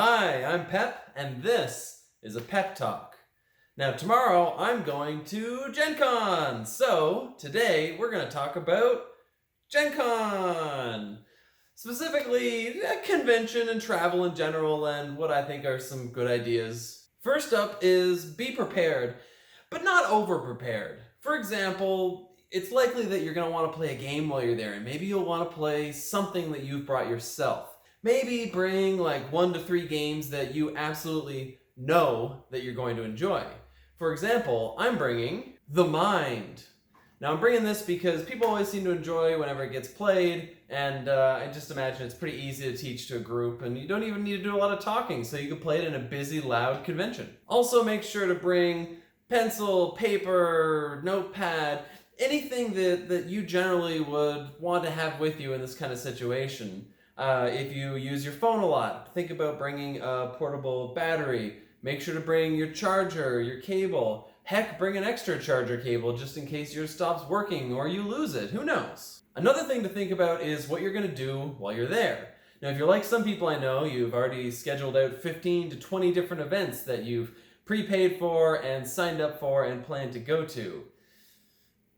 Hi, I'm Pep, and this is a Pep Talk. Now, tomorrow I'm going to Gen Con, so today we're going to talk about Gen Con. Specifically, convention and travel in general, and what I think are some good ideas. First up is be prepared, but not over-prepared. For example, it's likely that you're going to want to play a game while you're there, and maybe you'll want to play something that you've brought yourself. Maybe bring like 1 to 3 games that you absolutely know that you're going to enjoy. For example, I'm bringing The Mind. Now I'm bringing this because people always seem to enjoy whenever it gets played, and I just imagine it's pretty easy to teach to a group, and you don't even need to do a lot of talking, so you can play it in a busy, loud convention. Also make sure to bring pencil, paper, notepad, anything that you generally would want to have with you in this kind of situation. If you use your phone a lot, think about bringing a portable battery. Make sure to bring your charger, your cable. Heck, bring an extra charger cable just in case yours stops working or you lose it. Who knows? Another thing to think about is what you're going to do while you're there. Now, if you're like some people I know, you've already scheduled out 15 to 20 different events that you've prepaid for and signed up for and plan to go to.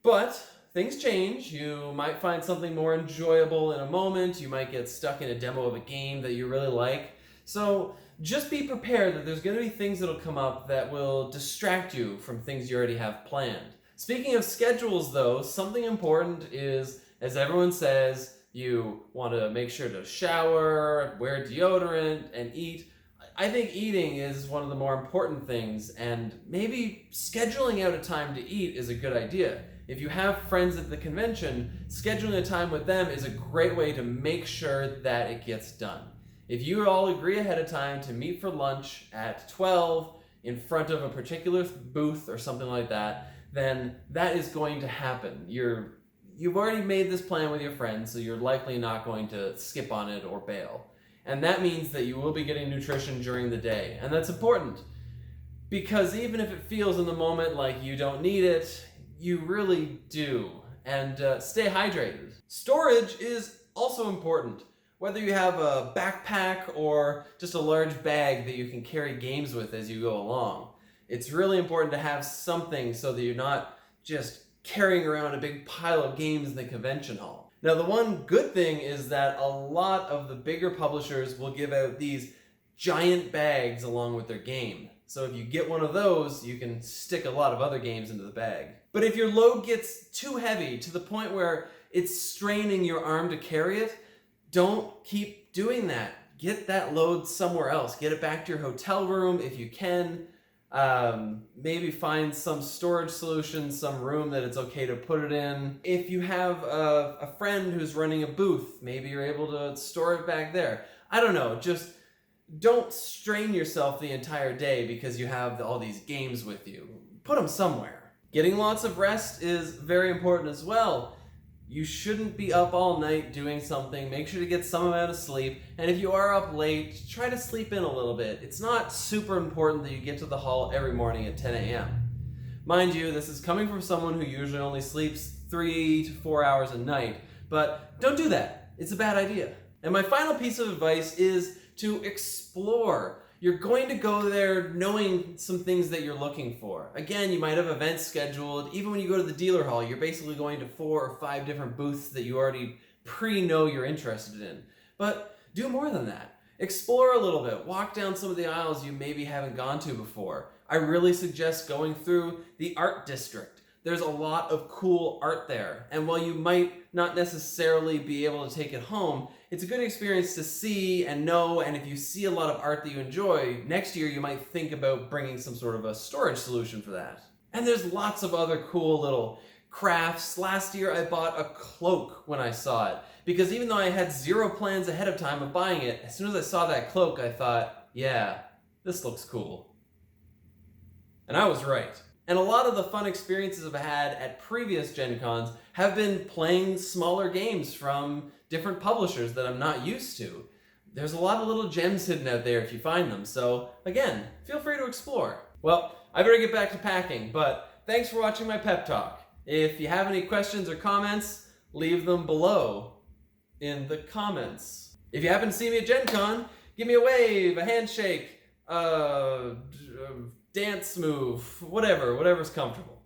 But things change. You might find something more enjoyable in a moment. You might get stuck in a demo of a game that you really like. So just be prepared that there's going to be things that'll come up that will distract you from things you already have planned. Speaking of schedules though, something important is, as everyone says, you want to make sure to shower, wear deodorant, and eat. I think eating is one of the more important things, and maybe scheduling out a time to eat is a good idea. If you have friends at the convention, scheduling a time with them is a great way to make sure that it gets done. If you all agree ahead of time to meet for lunch at 12 in front of a particular booth or something like that, then that is going to happen. You've already made this plan with your friends, so you're likely not going to skip on it or bail. And that means that you will be getting nutrition during the day. And that's important, because even if it feels in the moment like you don't need it, you really do. And stay hydrated. Storage is also important. Whether you have a backpack or just a large bag that you can carry games with as you go along, it's really important to have something so that you're not just carrying around a big pile of games in the convention hall. Now, the one good thing is that a lot of the bigger publishers will give out these giant bags along with their game. So if you get one of those, you can stick a lot of other games into the bag. But if your load gets too heavy to the point where it's straining your arm to carry it, don't keep doing that. Get that load somewhere else. Get it back to your hotel room if you can. Maybe find some storage solution, some room that it's okay to put it in. If you have a friend who's running a booth, maybe you're able to store it back there. I don't know, just don't strain yourself the entire day because you have all these games with you. Put them somewhere. Getting lots of rest is very important as well. You shouldn't be up all night doing something. Make sure to get some amount of sleep. And if you are up late, try to sleep in a little bit. It's not super important that you get to the hall every morning at 10 a.m. Mind you, this is coming from someone who usually only sleeps 3 to 4 hours a night. But don't do that. It's a bad idea. And my final piece of advice is to explore. You're going to go there knowing some things that you're looking for. Again, you might have events scheduled. Even when you go to the dealer hall, you're basically going to 4 or 5 different booths that you already pre-know you're interested in. But do more than that. Explore a little bit. Walk down some of the aisles you maybe haven't gone to before. I really suggest going through the art district. There's a lot of cool art there. And while you might not necessarily be able to take it home, it's a good experience to see and know, and if you see a lot of art that you enjoy, next year you might think about bringing some sort of a storage solution for that. And there's lots of other cool little crafts. Last year I bought a cloak when I saw it, because even though I had 0 plans ahead of time of buying it, as soon as I saw that cloak I thought, yeah, this looks cool. And I was right. And a lot of the fun experiences I've had at previous Gen Cons have been playing smaller games from different publishers that I'm not used to. There's a lot of little gems hidden out there if you find them, so again, feel free to explore. Well, I better get back to packing, but thanks for watching my pep talk. If you have any questions or comments, leave them below in the comments. If you happen to see me at Gen Con, Give me a wave, a handshake, dance move, whatever's comfortable.